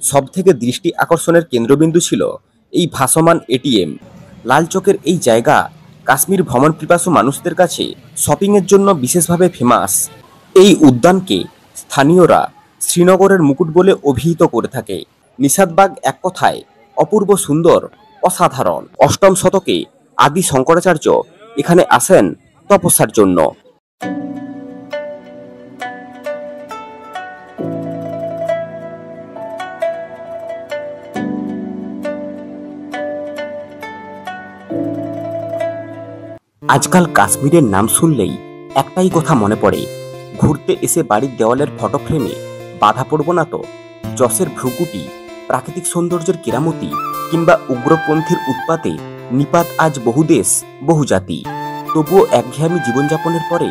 সবথেকে দৃষ্টি আকর্ষণের কেন্দ্রবিন্দু ছিল এই ভাসমান এটিএম। লাল চকের এই জায়গা কাশ্মীর ভ্রমণ পিপাসু মানুষদের কাছে শপিংয়ের জন্য বিশেষভাবে ফেমাস। এই উদ্যানকে স্থানীয়রা শ্রীনগরের মুকুট বলে অভিহিত করে থাকে। নিশাতবাগ এক কথায় অপূর্ব সুন্দর, অসাধারণ। অষ্টম শতকে আদি শঙ্করাচার্য এখানে আসেন তপস্যার জন্য। আজকাল কাশ্মীরের নাম শুনলেই একটাই কথা মনে পড়ে, ঘুরতে এসে বাড়ির দেওয়ালের ফটো ফ্রেমে বাধা পড়ব না তো। যশের ভ্রুকুটি, প্রাকৃতিক সৌন্দর্যের কেরামতি কিংবা উগ্রপন্থীর উৎপাতে নিপাত আজ বহু দেশ, বহু জাতি। তবুও একঘেয়েমি জীবনযাপনের পরে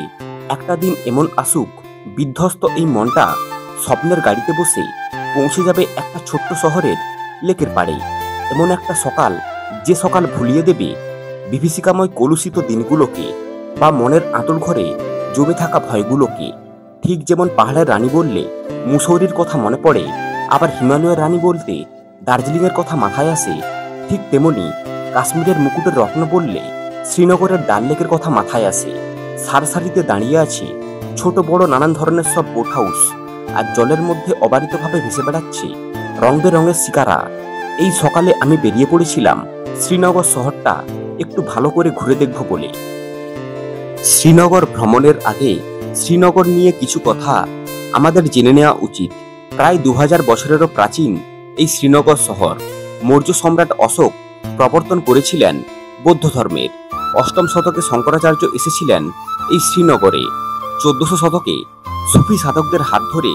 একটা দিন এমন আসুক, বিধ্বস্ত এই মনটা স্বপ্নের গাড়িতে বসে পৌঁছে যাবে একটা ছোট্ট শহরের লেকের পাড়ে। এমন একটা সকাল, যে সকাল ভুলিয়ে দেবে বিভীষিকাময় কলুষিত দিনগুলোকে বা মনের আঁতুল ঘরে জমে থাকা ভয়গুলোকে। ঠিক যেমন পাহাড়ের রানী বললে মুসৌরির কথা মনে পড়ে, আবার হিমালয়ের রানী বলতে দার্জিলিংয়ের কথা মাথায় আসে, ঠিক তেমনি কাশ্মীরের মুকুটের রত্ন বললে শ্রীনগরের ডাল লেকের কথা মাথায় আসে। সারসারিতে দাঁড়িয়ে আছে ছোট বড় নানান ধরনের সব বোট হাউস, আর জলের মধ্যে অবারিতভাবে ভেসে বেড়াচ্ছে রং বেরঙের শিকারা। এই সকালে আমি বেরিয়ে পড়েছিলাম শ্রীনগর শহরটা একটু ভালো করে ঘুরে দেখব বলে। শ্রীনগর ভ্রমণের আগে শ্রীনগর নিয়ে কিছু কথা আমাদের জেনে নেওয়া উচিত। প্রায় 2000 বছরেরও প্রাচীন এই শ্রীনগর শহর মৌর্য সম্রাট অশোক প্রবর্তন করেছিলেন বৌদ্ধ ধর্মের। অষ্টম শতকে শঙ্করাচার্য এসেছিলেন এই শ্রীনগরে। 1400 শতকে সুফি সাধকদের হাত ধরে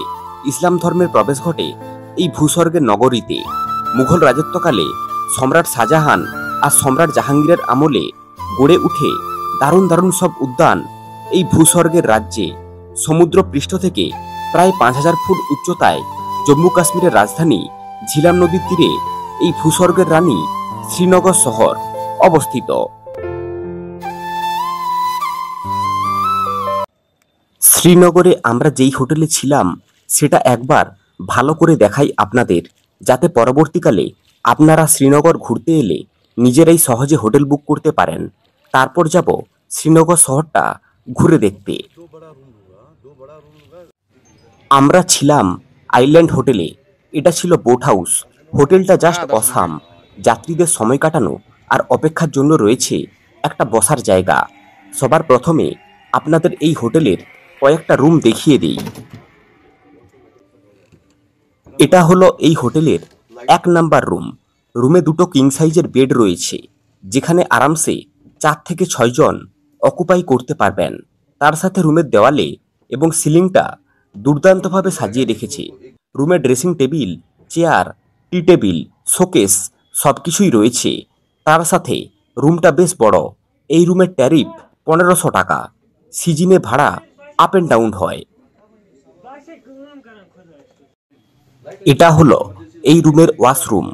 ইসলাম ধর্মের প্রবেশ ঘটে এই ভূস্বর্গের নগরীতে। মুঘল রাজত্বকালে সম্রাট শাহজাহান আর সম্রাট জাহাঙ্গীরের আমলে গড়ে উঠে দারুণ দারুণ সব উদ্যান এই ভূস্বর্গের রাজ্যে। সমুদ্র পৃষ্ঠ থেকে প্রায় 5000 ফুট উচ্চতায় জম্মু কাশ্মীরের রাজধানী ঝিলাম নদীর তীরে এই ভূস্বর্গের রানী শ্রীনগর শহর অবস্থিত। শ্রীনগরে আমরা যেই হোটেলে ছিলাম সেটা একবার ভালো করে দেখাই আপনাদের, যাতে পরবর্তীকালে আপনারা শ্রীনগর ঘুরতে এলে নিজেরাই সহজে হোটেল বুক করতে পারেন। তারপর যাব শ্রীনগর শহরটা ঘুরে দেখতে। আমরা ছিলাম আইল্যান্ড হোটেলে। এটা ছিল বোট হাউস। হোটেলটা জাস্ট অসাম। যাত্রীদের সময় কাটানো আর অপেক্ষার জন্য রয়েছে একটা বসার জায়গা। সবার প্রথমে আপনাদের এই হোটেলের কয়েকটা রুম দেখিয়ে দিই। এটা হলো এই হোটেলের 1 নাম্বার রুম। রুমে 2টো কিং সাইজের বেড রয়েছে, যেখানে আরামসে 4 থেকে 6 জন অকুপাই করতে পারবেন। তার সাথে রুমের দেওয়ালে এবং সিলিংটা দুর্দান্তভাবে সাজিয়ে রেখেছে। রুমে ড্রেসিং টেবিল, চেয়ার, টি টেবিল, শোকেস সবকিছুই রয়েছে। তার সাথে রুমটা বেশ বড়। এই রুমের ট্যারিফ 1500 টাকা। সিজনে ভাড়া আপ অ্যান্ড ডাউন হয়। এটা হলো এই রুমের ওয়াশরুম।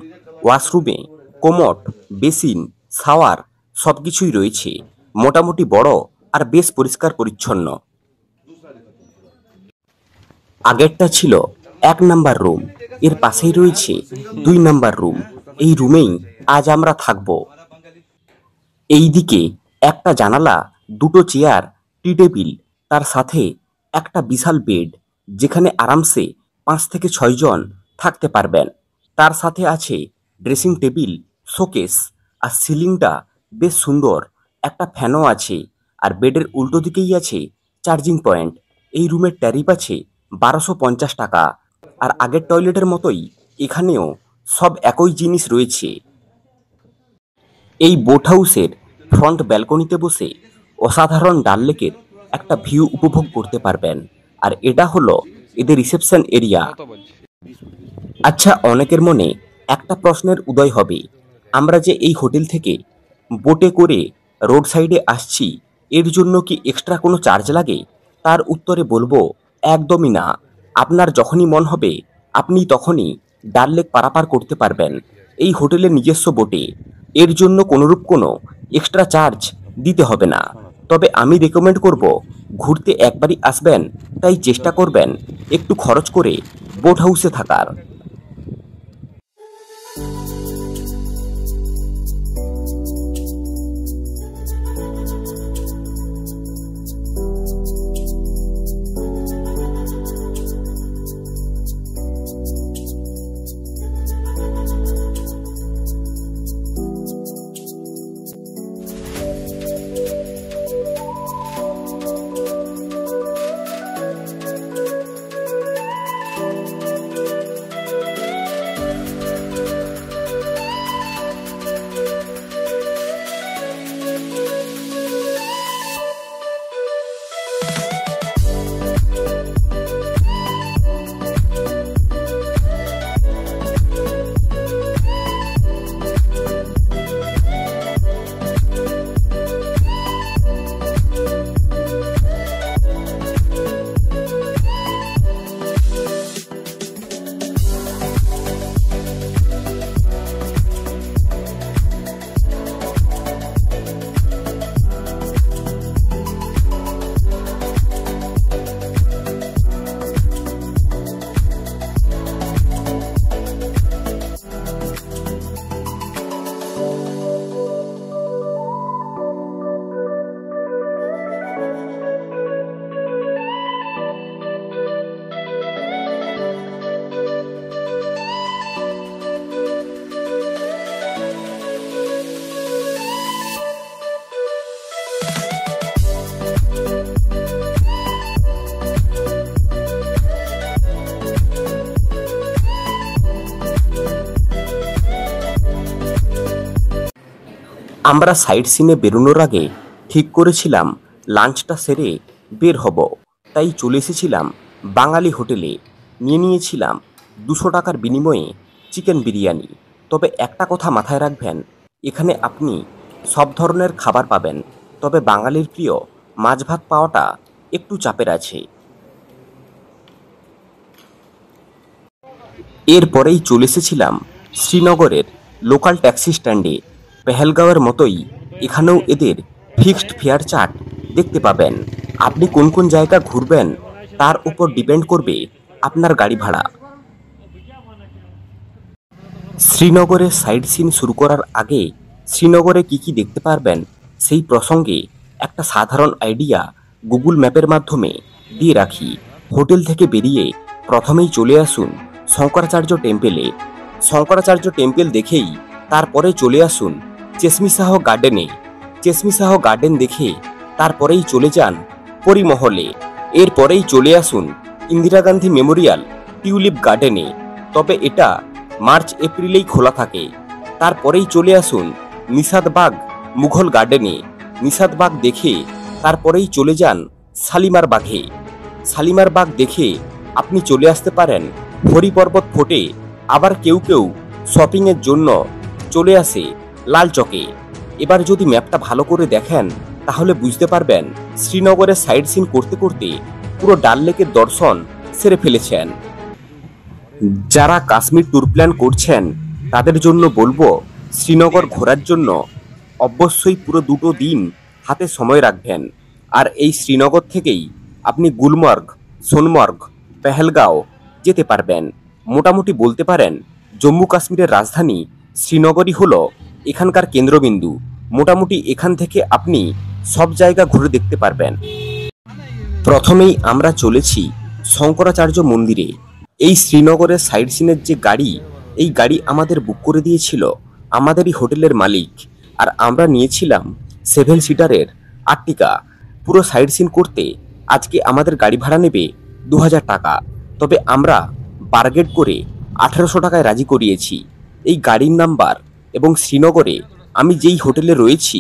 ওয়াশরুমে কোমোড, বেসিন, শাওয়ার সবকিছুই রয়েছে। মোটামুটি বড় আর বেশ পরিষ্কার পরিচ্ছন্ন। আগেরটা ছিল 1 নাম্বার রুম। এর পাশেই রয়েছে 2 নাম্বার রুম। এই রুমেই আজ আমরা থাকব। এই দিকে একটা জানালা, 2টো চেয়ার, টি টেবিল, তার সাথে একটা বিশাল বেড, যেখানে আরামসে 5 থেকে 6 জন থাকতে পারবেন। তার সাথে আছে ড্রেসিং টেবিল, শোকেস, আর সিলিংটা বেশ সুন্দর। একটা ফ্যানও আছে, আর বেডের উল্টো দিকেই আছে চার্জিং পয়েন্ট। এই রুমের ট্যারিফ আছে 1250 টাকা। আর আগের টয়লেটের মতোই এখানেও সব একই জিনিস রয়েছে। এই বোট হাউসের ফ্রন্ট ব্যালকনিতে বসে অসাধারণ ডাল লেকের একটা ভিউ উপভোগ করতে পারবেন। আর এটা হলো এদের রিসেপশন এরিয়া। আচ্ছা, অনেকের মনে একটা প্রশ্নের উদয় হবে, আমরা যে এই হোটেল থেকে বোটে করে রোড সাইডে আসছি, এর জন্য কি এক্সট্রা কোনো চার্জ লাগে? তার উত্তরে বলবো, একদমই না। আপনার যখনই মন হবে আপনি তখনই ডাল লেক পারাপার করতে পারবেন এই হোটেলের নিজস্ব বোটে। এর জন্য কোনোরূপ কোনো এক্সট্রা চার্জ দিতে হবে না। তবে আমি রেকমেন্ড করব, ঘুরতে একবারই আসবেন, তাই চেষ্টা করবেন একটু খরচ করে বোট হাউসে থাকার। আমরা সাইট সিনে বেরোনোর আগে ঠিক করেছিলাম লাঞ্চটা সেরে বের হব, তাই চলে এসেছিলাম বাঙালি হোটেলে। নিয়েছিলাম 200 টাকার বিনিময়ে চিকেন বিরিয়ানি। তবে একটা কথা মাথায় রাখবেন, এখানে আপনি সব ধরনের খাবার পাবেন, তবে বাঙালির প্রিয় মাছ ভাত পাওয়াটা একটু চাপের আছে। এরপরেই চলে এসেছিলাম শ্রীনগরের লোকাল ট্যাক্সি স্ট্যান্ডে। পেহেলগাঁওয়ের মতোই এখানেও এদের ফিক্সড ফেয়ার চার্ট দেখতে পাবেন। আপনি কোন কোন জায়গা ঘুরবেন তার উপর ডিপেন্ড করবে আপনার গাড়ি ভাড়া। শ্রীনগরে সাইট সিন শুরু করার আগে শ্রীনগরে কি কি দেখতে পারবেন সেই প্রসঙ্গে একটা সাধারণ আইডিয়া গুগল ম্যাপের মাধ্যমে দিয়ে রাখি। হোটেল থেকে বেরিয়ে প্রথমেই চলে আসুন শঙ্করাচার্য টেম্পেলে। শঙ্করাচার্য টেম্পেল দেখেই তারপরে চলে আসুন চেশমিশাহ গার্ডেনে। চেশমিশাহ গার্ডেন দেখে তারপরেই চলে যান পরিমহলে। এরপরেই চলে আসুন ইন্দিরা গান্ধী মেমোরিয়াল টিউলিপ গার্ডেনে, তবে এটা মার্চ এপ্রিলেই খোলা থাকে। তারপরেই চলে আসুন নিশাদবাগ মুঘল গার্ডেনে। নিশাদবাগ দেখে তারপরেই চলে যান শালিমার বাগে। শালিমার বাগ দেখে আপনি চলে আসতে পারেন হরিপর্বত ফোর্টে। আবার কেউ কেউ শপিংয়ের জন্য চলে আসে লাল চকে। এবার যদি ম্যাপটা ভালো করে দেখেন তাহলে বুঝতে পারবেন শ্রীনগরের সাইট সিন করতে করতে পুরো ডাল লেকের দর্শন সেরে ফেলেছেন। যারা কাশ্মীর ট্যুর প্ল্যান করছেন তাদের জন্য বলবো, শ্রীনগর ঘোরার জন্য অবশ্যই পুরো 2 দিন হাতে সময় রাখবেন। আর এই শ্রীনগর থেকেই আপনি গুলমার্গ, সোনমার্গ, পেহেলগাঁও যেতে পারবেন। মোটামুটি বলতে পারেন জম্মু কাশ্মীরের রাজধানী শ্রীনগরই হলো এখানকার কেন্দ্রবিন্দু। মোটামুটি এখান থেকে আপনি সব জায়গা ঘুরে দেখতে পারবেন। প্রথমেই আমরা চলেছি শঙ্করাচার্য মন্দিরে। এই শ্রীনগরের সাইট সিনের যে গাড়ি, এই গাড়ি আমাদের বুক করে দিয়েছিল আমাদেরই হোটেলের মালিক। আর আমরা নিয়েছিলাম 7 সিটারের আর্টিকা। পুরো সাইট সিন করতে আজকে আমাদের গাড়ি ভাড়া নেবে 2000 টাকা, তবে আমরা বার্গেট করে 1800 টাকায় রাজি করিয়েছি। এই গাড়ির নাম্বার এবং শ্রীনগরে আমি যেই হোটেলে রয়েছি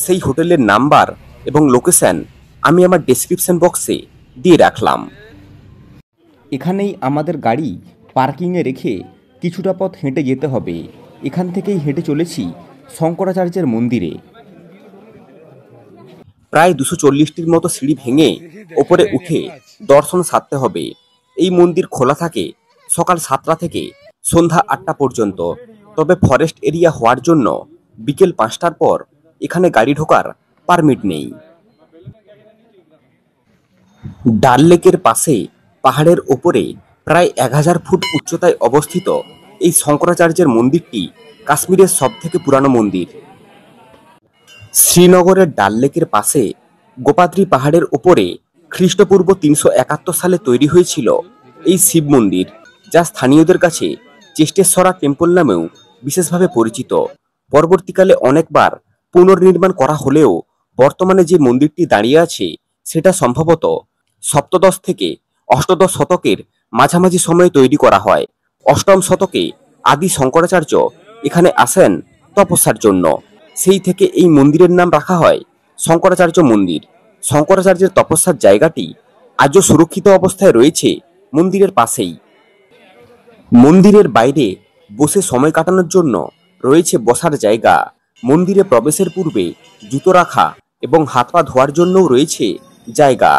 সেই হোটেলের নাম্বার এবং লোকেশন আমি আমার ডেসক্রিপশন বক্সে দিয়ে রাখলাম। এখানেই আমাদের গাড়ি পার্কিংয়ে রেখে কিছুটা পথ হেঁটে যেতে হবে। এখান থেকেই হেঁটে চলেছি শঙ্করাচার্যের মন্দিরে। প্রায় 240টির মতো সিঁড়ি ভেঙে ওপরে উঠে দর্শন সারতে হবে। এই মন্দির খোলা থাকে সকাল 7টা থেকে সন্ধ্যা 8টা পর্যন্ত, তবে ফরেস্ট এরিয়া হওয়ার জন্য বিকেল 5টার পর এখানে গাড়ি ঢোকার পারমিট নেই। ডাল লেকের পাশে পাহাড়ের ওপরে প্রায় 1000 ফুট উচ্চতায় অবস্থিত এই শঙ্করাচার্যের মন্দিরটি কাশ্মীরের সবথেকে পুরানো মন্দির। শ্রীনগরের ডাল লেকের পাশে গোপাদ্রি পাহাড়ের ওপরে খ্রিস্টপূর্ব 371 সালে তৈরি হয়েছিল এই শিব মন্দির, যা স্থানীয়দের কাছে চেষ্টেশ্বরা টেম্পল নামেও বিশেষভাবে পরিচিত। পরবর্তীকালে অনেকবার পুনর্নির্মাণ করা হলেও বর্তমানে যে মন্দিরটি দাঁড়িয়ে আছে সেটা সম্ভবত সপ্তদশ থেকে অষ্টাদশ শতকের মাঝামাঝি সময়ে তৈরি করা হয়। 8ম শতকে আদি শঙ্করাচার্য এখানে আসেন তপস্যার জন্য। সেই থেকে এই মন্দিরের নাম রাখা হয় শঙ্করাচার্য মন্দির। শঙ্করাচার্যের তপস্যার জায়গাটি আজও সুরক্ষিত অবস্থায় রয়েছে মন্দিরের পাশেই। মন্দিরের বাইরে বসে সময় কাটানোর জন্য রয়েছে বসার জায়গা। মন্দিরে প্রবেশের পূর্বে জুতো রাখা এবং হাত পা ধোয়ার জন্যও রয়েছে জায়গা।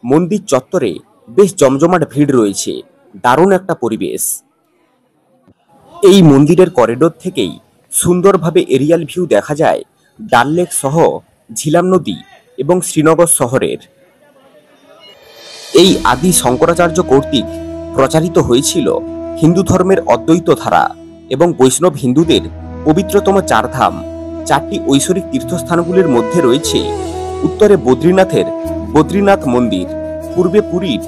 মন্দির চত্বরে বেশ জমজমাট ভিড় রয়েছে, দারুণ একটা পরিবেশ। এই মন্দিরের করিডোর থেকেই সুন্দরভাবে এরিয়াল ভিউ দেখা যায় ডাল লেক সহ ঝিলাম নদী এবং শ্রীনগর শহরের। এই আদি শঙ্করাচার্য কর্তৃক প্রচারিত হয়েছিল হিন্দু ধর্মের অদ্বৈত ধারা এবং বৈষ্ণব হিন্দুদের পবিত্রতম 4 ধাম। 4টি ঐশ্বরিক তীর্থস্থানগুলির মধ্যে রয়েছে উত্তরে বদ্রীনাথের বদ্রীনাথ মন্দির, পূর্বে পুরীর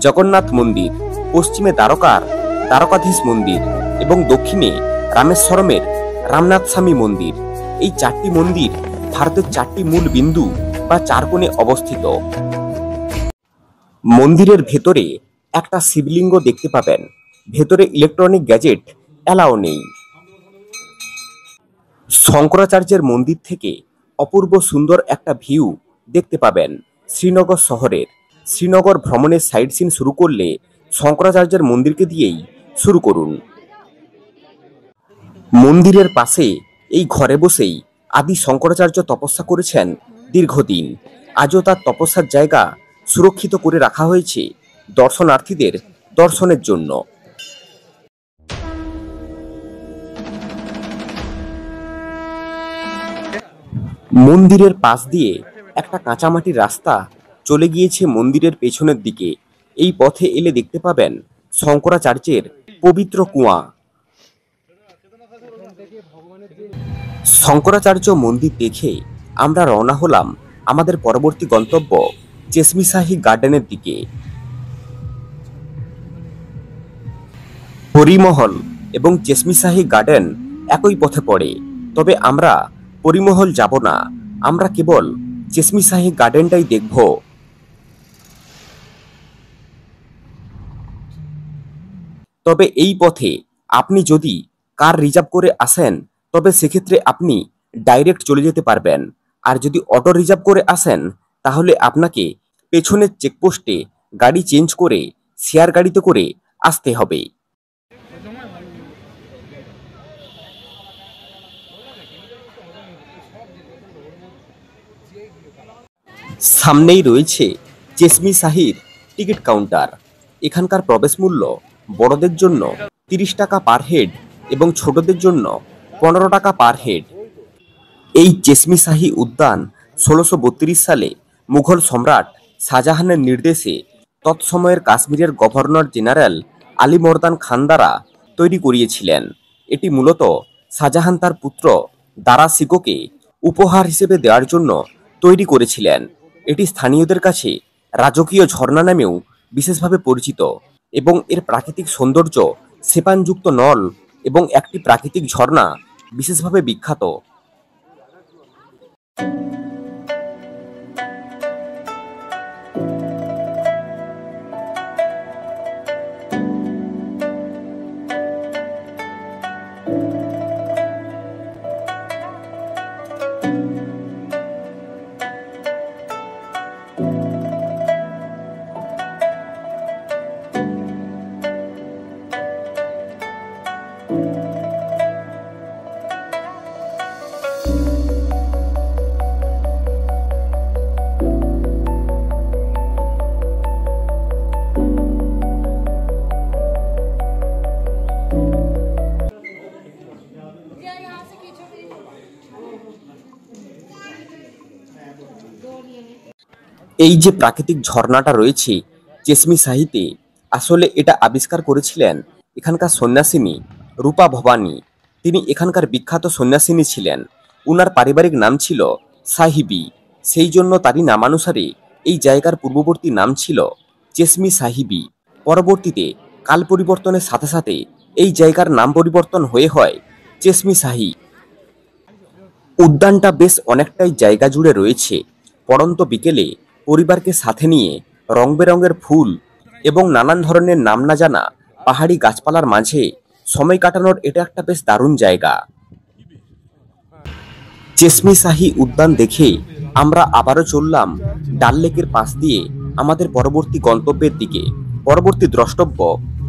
জগন্নাথ মন্দির, পশ্চিমে দ্বারকার দ্বারকাধীশ মন্দির এবং দক্ষিণে রামেশ্বরমের রামনাথ স্বামী মন্দির। এই 4টি মন্দির ভারতের 4টি মূল বিন্দু বা 4 কোণে অবস্থিত। মন্দিরের ভেতরে একটা শিবলিঙ্গ দেখতে পাবেন। ভেতরে ইলেকট্রনিক গ্যাজেট অ্যালাও নেই। শঙ্করাচার্যের মন্দির থেকে অপূর্ব সুন্দর একটা ভিউ দেখতে পাবেন শ্রীনগর শহরের। শ্রীনগর ভ্রমণের সাইট সিন শুরু করলে শঙ্করাচার্যের মন্দিরকে দিয়েই শুরু করুন। মন্দিরের পাশে এই ঘরে বসেই আদি শঙ্করাচার্য তপস্যা করেছেন দীর্ঘদিন। আজও তার তপস্যার জায়গা সুরক্ষিত করে রাখা হয়েছে দর্শনার্থীদের দর্শনের জন্য। মন্দিরের পাশ দিয়ে একটা কাঁচামাটির রাস্তা চলে গিয়েছে মন্দিরের পেছনের দিকে। এই পথে এলে দেখতে পাবেন শঙ্করাচার্যের পবিত্র কুয়া। শঙ্করাচার্য মন্দির দেখে আমরা রওনা হলাম আমাদের পরবর্তী গন্তব্য চেশমিশাহী গার্ডেনের দিকে। পরিমহল এবং চেশমিশাহী গার্ডেন একই পথে পড়ে, তবে আমরা পরিমহল যাব না, আমরা কেবল চেশমিশাহী গার্ডেনটাই দেখব। তবে এই পথে আপনি যদি কার রিজার্ভ করে আসেন তবে সেক্ষেত্রে আপনি ডাইরেক্ট চলে যেতে পারবেন, আর যদি অটো রিজার্ভ করে আসেন তাহলে আপনাকে পেছনের চেকপোস্টে গাড়ি চেঞ্জ করে শেয়ার গাড়িতে করে আসতে হবে। সামনেই রয়েছে চেশমিশাহীর টিকিট কাউন্টার। এখানকার প্রবেশ মূল্য বড়দের জন্য 30 টাকা পার হেড এবং ছোটদের জন্য 15 টাকা পার হেড। এই চেশমিশাহী উদ্যান 1632 সালে মুঘল সম্রাট শাহজাহানের নির্দেশে তৎসময়ের কাশ্মীরের গভর্নর জেনারেল আলী মর্দান খান দ্বারা তৈরি করিয়েছিলেন। এটি মূলত শাহজাহান তার পুত্র দারা শিকোকে উপহার হিসেবে দেওয়ার জন্য তৈরি করেছিলেন। এটি স্থানীয়দের কাছে রাজকীয় ঝর্ণা নামেও বিশেষভাবে পরিচিত এবং এর প্রাকৃতিক সৌন্দর্য, সেপানযুক্ত নল এবং একটি প্রাকৃতিক ঝর্ণা বিশেষভাবে বিখ্যাত। এই যে প্রাকৃতিক ঝর্ণাটা রয়েছে চেশমিশাহীতে, আসলে এটা আবিষ্কার করেছিলেন এখানকার সন্ন্যাসিনী রূপা ভবানী। তিনি এখানকার বিখ্যাত সন্ন্যাসিনী ছিলেন। উনার পারিবারিক নাম ছিল সাহিবী, সেই জন্য তারই নামানুসারে এই জায়গার পূর্ববর্তী নাম ছিল চেশমিশাহিবী। পরবর্তীতে কাল পরিবর্তনের সাথে সাথে এই জায়গার নাম পরিবর্তন হয়ে হয় চেশমিশাহী। উদ্যানটা বেশ অনেকটাই জায়গা জুড়ে রয়েছে। পড়ন্ত বিকেলে পরিবারকে সাথে নিয়ে রং বেরঙের ফুল এবং নানান ধরনের নাম না জানা পাহাড়ি গাছপালার মাঝে সময় কাটানোর এটা একটা বেশ দারুণ জায়গা। চেশমিশাহী উদ্যান দেখে আমরা আবারও চললাম ডাল লেকের পাশ দিয়ে আমাদের পরবর্তী গন্তব্যের দিকে। পরবর্তী দ্রষ্টব্য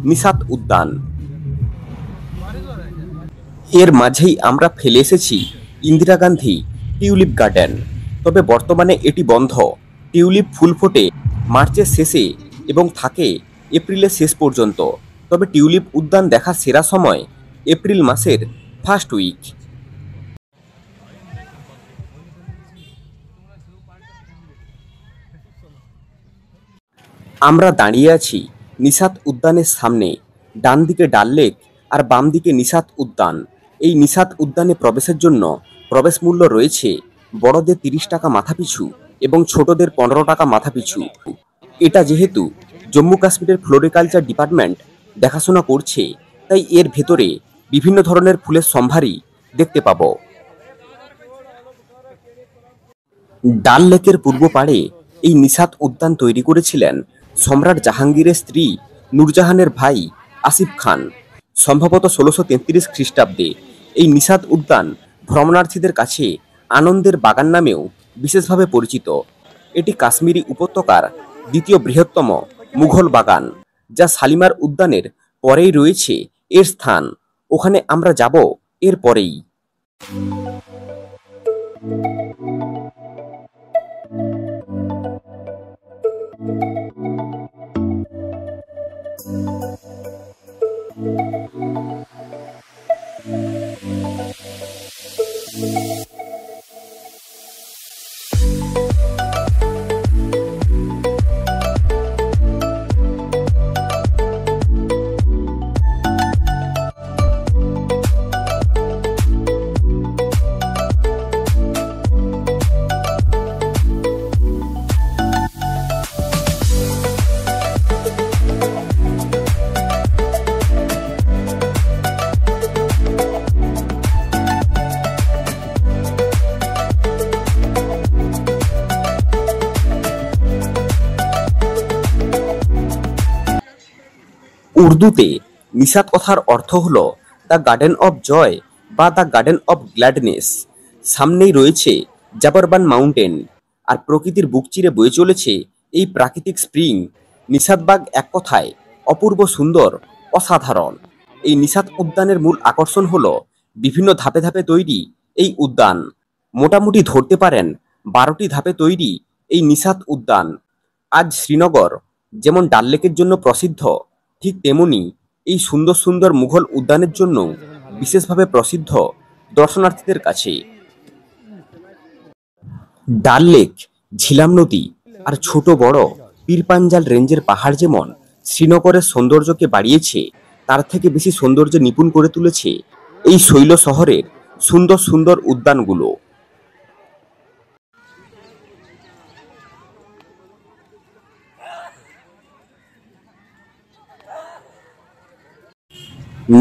নিশাত উদ্যান। এর মাঝেই আমরা ফেলে এসেছি ইন্দিরা গান্ধী টিউলিপ গার্ডেন, তবে বর্তমানে এটি বন্ধ। টিউলিপ ফুল ফোটে মার্চের শেষে এবং থাকে এপ্রিলের শেষ পর্যন্ত, তবে টিউলিপ উদ্যান দেখার সেরা সময় এপ্রিল মাসের ফার্স্ট উইক। আমরা দাঁড়িয়ে আছি নিশাত উদ্যানের সামনে। ডান দিকে ডাল লেক আর বাম দিকে নিশাত উদ্যান। এই নিশাত উদ্যানে প্রবেশের জন্য প্রবেশ মূল্য রয়েছে বড়দের 30 টাকা মাথাপিছু এবং ছোটদের 15 টাকা মাথাপিছু। এটা যেহেতু জম্মু কাশ্মীরের ফ্লোরিকালচার ডিপার্টমেন্ট দেখাশোনা করছে, তাই এর ভেতরে বিভিন্ন ধরনের ফুলের সম্ভারই দেখতে পাবো। ডাল লেকের পূর্ব পাড়ে এই নিশাত উদ্যান তৈরি করেছিলেন সম্রাট জাহাঙ্গীরের স্ত্রী নূরজাহানের ভাই আসিফ খান। সম্ভবত 1633 খ্রিস্টাব্দে এই নিশাত উদ্যান ভ্রমণার্থীদের কাছে আনন্দের বাগান নামেও বিশেষভাবে পরিচিত। এটি কাশ্মীরি উপত্যকার দ্বিতীয় বৃহত্তম মুঘল বাগান, যা শালিমার উদ্যানের পরেই রয়েছে এর স্থান। ওখানে আমরা যাব এর পরেই। উর্দুতে নিশাত কথার অর্থ হলো দ্য গার্ডেন অফ জয় বা দ্য গার্ডেন অফ গ্ল্যাডনেস। সামনেই রয়েছে জাবরবান মাউন্টেন, আর প্রকৃতির বুক চিরে বয়ে চলেছে এই প্রাকৃতিক স্প্রিং। নিশাতবাগ এক কথায় অপূর্ব সুন্দর, অসাধারণ। এই নিশাত উদ্যানের মূল আকর্ষণ হলো বিভিন্ন ধাপে ধাপে তৈরি এই উদ্যান। মোটামুটি ধরতে পারেন 12টি ধাপে তৈরি এই নিশাত উদ্যান। আজ শ্রীনগর যেমন ডাল লেকের জন্য প্রসিদ্ধ, ঠিক তেমনি এই সুন্দর সুন্দর মুঘল উদ্যানের জন্য বিশেষভাবে প্রসিদ্ধ দর্শনার্থীদের কাছে। ডাল লেক, ঝিলাম নদী আর ছোট বড় পীরপাঞ্জাল রেঞ্জের পাহাড় যেমন শ্রীনগরের সৌন্দর্যকে বাড়িয়েছে, তার থেকে বেশি সৌন্দর্য নিপুণ করে তুলেছে এই শৈল শহরের সুন্দর সুন্দর উদ্যানগুলো।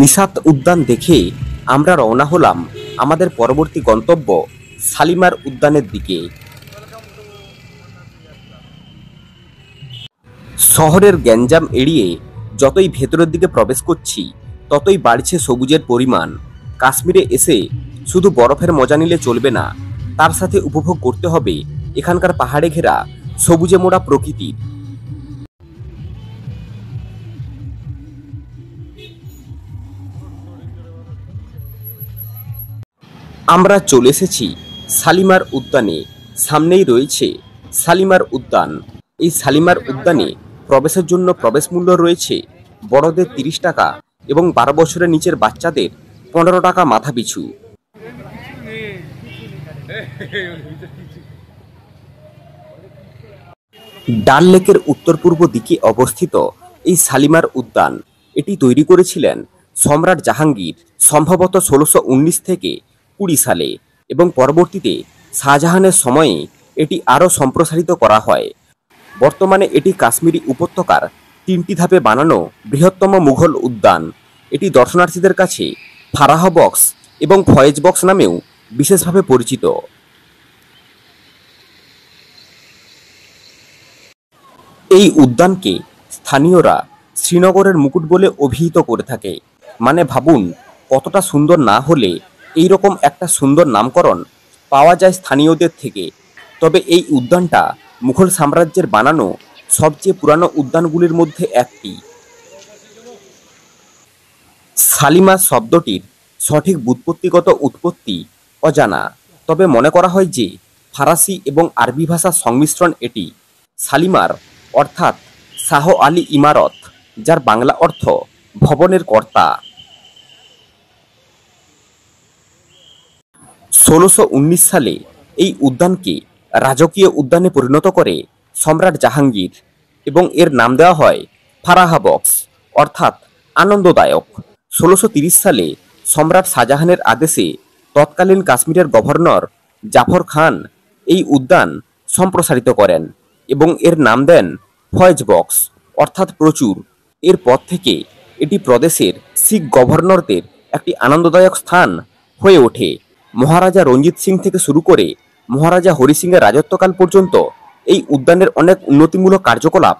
নিশাত উদ্যান দেখে আমরা রওনা হলাম আমাদের পরবর্তী গন্তব্য শালিমার উদ্যানের দিকে। শহরের গ্যাঞ্জাম এড়িয়ে যতই ভেতরের দিকে প্রবেশ করছি, ততই বাড়ছে সবুজের পরিমাণ। কাশ্মীরে এসে শুধু বরফের মজা নিলে চলবে না, তার সাথে উপভোগ করতে হবে এখানকার পাহাড়ে ঘেরা সবুজে মোড়া প্রকৃতির। আমরা চলে এসেছি শালিমার উদ্যানে। সামনেই রয়েছে শালিমার উদ্যান। এই শালিমার উদ্যানে প্রবেশের জন্য প্রবেশ মূল্য রয়েছে বড়দের 30 টাকা এবং 12 বছরের নিচের বাচ্চাদের 15 টাকা মাথা পিছু। ডাল লেকের উত্তর পূর্ব দিকে অবস্থিত এই শালিমার উদ্যান, এটি তৈরি করেছিলেন সম্রাট জাহাঙ্গীর সম্ভবত 1619 থেকে 20 সালে, এবং পরবর্তীতে শাহজাহানের সময়ে এটি আরও সম্প্রসারিত করা হয়। বর্তমানে এটি কাশ্মীরি উপত্যকার 3টি ধাপে বানানো বৃহত্তম মুঘল উদ্যান। এটি দর্শনার্থীদের কাছে ফারাহ বক্স এবং ফয়েজ বক্স নামেও বিশেষভাবে পরিচিত। এই উদ্যানকে স্থানীয়রা শ্রীনগরের মুকুট বলে অভিহিত করে থাকে। মানে ভাবুন, কতটা সুন্দর না হলে এই রকম একটা সুন্দর নামকরণ পাওয়া যায় স্থানীয়দের থেকে। তবে এই উদ্যানটা মুঘল সাম্রাজ্যের বানানো সবচেয়ে পুরানো উদ্যানগুলির মধ্যে একটি। শালিমা শব্দটির সঠিক ব্যুৎপত্তিগত উৎপত্তি অজানা, তবে মনে করা হয় যে ফারাসি এবং আরবি ভাষার সংমিশ্রণ এটি। শালিমার অর্থাৎ শাহ আলী ইমারত, যার বাংলা অর্থ ভবনের কর্তা। 1619 সালে এই উদ্যানকে রাজকীয় উদ্যানে পরিণত করে সম্রাট জাহাঙ্গীর, এবং এর নাম দেওয়া হয় ফারাহ বক্স অর্থাৎ আনন্দদায়ক। 1630 সালে সম্রাট শাহজাহানের আদেশে তৎকালীন কাশ্মীরের গভর্নর জাফর খান এই উদ্যান সম্প্রসারিত করেন এবং এর নাম দেন ফয়েজ বক্স অর্থাৎ প্রচুর। এরপর থেকে এটি প্রদেশের শিখ গভর্নরদের একটি আনন্দদায়ক স্থান হয়ে ওঠে। মহারাজা রঞ্জিত সিং থেকে শুরু করে মহারাজা হরি সিংয়ের রাজত্বকাল পর্যন্ত এই উদ্যানের অনেক উন্নতিমূলক কার্যকলাপ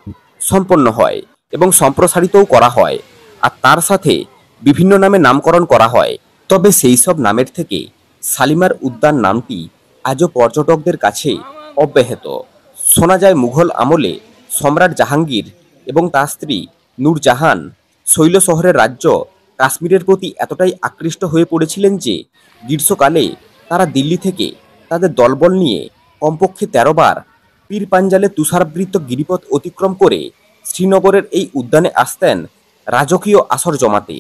সম্পন্ন হয় এবং সম্প্রসারিতও করা হয়, আর তার সাথে বিভিন্ন নামে নামকরণ করা হয়। তবে সেই সব নামের থেকে শালিমার উদ্যান নামটি আজও পর্যটকদের কাছে অব্যাহত। শোনা যায় মুঘল আমলে সম্রাট জাহাঙ্গীর এবং তার স্ত্রী নূরজাহান শৈল শহরের রাজ্য কাশ্মীরের প্রতি এতটাই আকৃষ্ট হয়ে পড়েছিলেন যে গ্রীষ্মকালে তারা দিল্লি থেকে তাদের দলবল নিয়ে কমপক্ষে ১৩ বার পীর পাঞ্জালে তুষারাবৃত গিরিপথ অতিক্রম করে শ্রীনগরের এই উদ্যানে আসতেন রাজকীয় আসর জমাতে।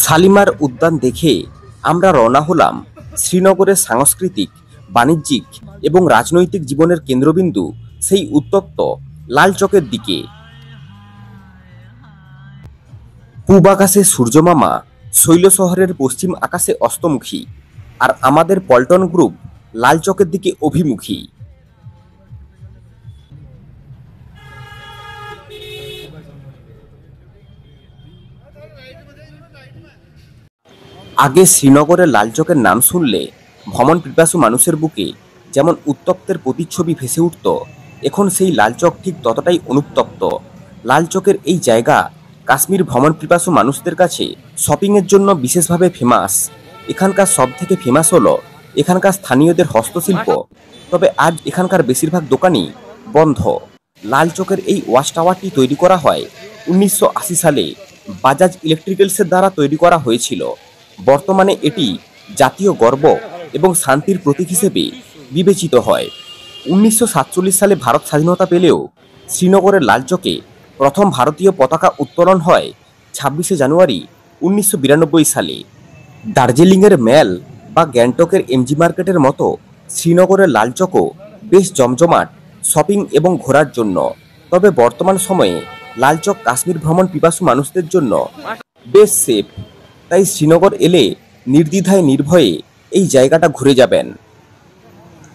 শালিমার উদ্যান দেখে আমরা রওনা হলাম শ্রীনগরের সাংস্কৃতিক, বাণিজ্যিক এবং রাজনৈতিক জীবনের কেন্দ্রবিন্দু সেই উত্তপ্ত লাল চকের দিকে। পূব আকাশে সূর্যমামা শৈল শহরের পশ্চিম আকাশে অস্তমুখী, আর আমাদের পল্টন গ্রুপ লাল চকের দিকে অভিমুখী। আগে শ্রীনগরের লালচকের নাম শুনলে ভ্রমণ পিপাসু মানুষের বুকে যেমন উত্তপ্তের প্রতিচ্ছবি ভেসে উঠত, এখন সেই লালচক ঠিক ততটাই অনুত্তপ্ত। লালচকের এই জায়গা কাশ্মীর ভ্রমণ পিপাসু মানুষদের কাছে শপিংয়ের জন্য বিশেষভাবে ফেমাস। এখানকার সব থেকে ফেমাস হলো এখানকার স্থানীয়দের হস্তশিল্প, তবে আজ এখানকার বেশিরভাগ দোকানই বন্ধ। লালচকের এই ওয়াচ টাওয়ারটি তৈরি করা হয় 1980 সালে বাজাজ ইলেকট্রিক্যালসের দ্বারা তৈরি করা হয়েছিল। বর্তমানে এটি জাতীয় গর্ব এবং শান্তির প্রতীক হিসেবে বিবেচিত হয়। 1947 সালে ভারত স্বাধীনতা পেলেও শ্রীনগরের লালচকে প্রথম ভারতীয় পতাকা উত্তোলন হয় 26শে জানুয়ারি 1992 সালে। দার্জিলিংয়ের ম্যাল বা গ্যাংটকের এমজি মার্কেটের মতো শ্রীনগরের লালচকও বেশ জমজমাট শপিং এবং ঘোরার জন্য। তবে বর্তমান সময়ে লালচক কাশ্মীর ভ্রমণ পিপাসু মানুষদের জন্য বেশ সেফ, তাই শ্রীনগর এলে নির্দ্বিধায় নির্ভয়ে এই জায়গাটা ঘুরে যাবেন।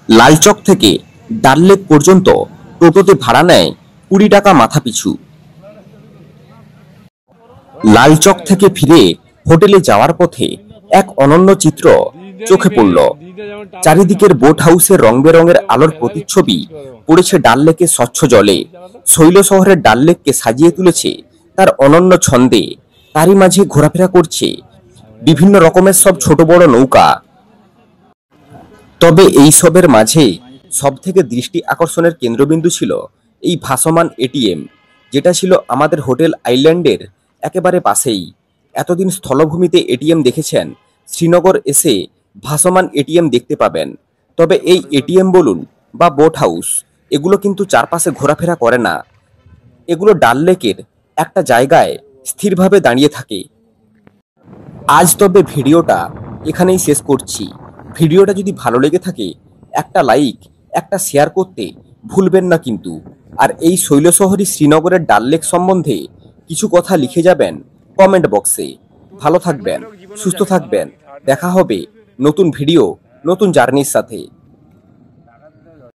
লালচক থেকে ডাল লেক পর্যন্ত টোটোতে ভাড়া নেয় 20 টাকা মাথা পিছু। লালচক থেকে ফিরে হোটেলে যাওয়ার পথে এক অনন্য চিত্র চোখে পড়ল। চারিদিকের বোট হাউসের রং বেরঙের আলোর প্রতিচ্ছবি পড়েছে ডাল লেকের স্বচ্ছ জলে। শৈল শহরের ডাল লেককে সাজিয়ে তুলেছে তার অনন্য ছন্দে। তারই মাঝে ঘোরাফেরা করছে বিভিন্ন রকমের সব ছোট বড় নৌকা। তবে এই সবের মাঝে সব থেকে দৃষ্টি আকর্ষণের কেন্দ্রবিন্দু ছিল এই ভাসমান এটিএম, যেটা ছিল আমাদের হোটেল আইল্যান্ডের একেবারে পাশেই। এতদিন স্থলভূমিতে এটিএম দেখেছেন, শ্রীনগর এসে ভাসমান এটিএম দেখতে পাবেন। তবে এই এটিএম বলুন বা বোট হাউস, এগুলো কিন্তু চারপাশে ঘোরাফেরা করে না, এগুলো ডাল লেকের একটা জায়গায় স্থিরভাবে দাঁড়িয়ে থাকে। আজ তবে ভিডিওটা এখানেই শেষ করছি। ভিডিওটা যদি ভালো লেগে থাকে একটা লাইক, একটা শেয়ার করতে ভুলবেন না কিন্তু। আর এই শৈল শহরী শ্রীনগরের ডাল লেক সম্বন্ধে কিছু কথা লিখে যাবেন কমেন্ট বক্সে। ভালো থাকবেন, সুস্থ থাকবেন, দেখা হবে নতুন ভিডিও, নতুন জার্নির সাথে।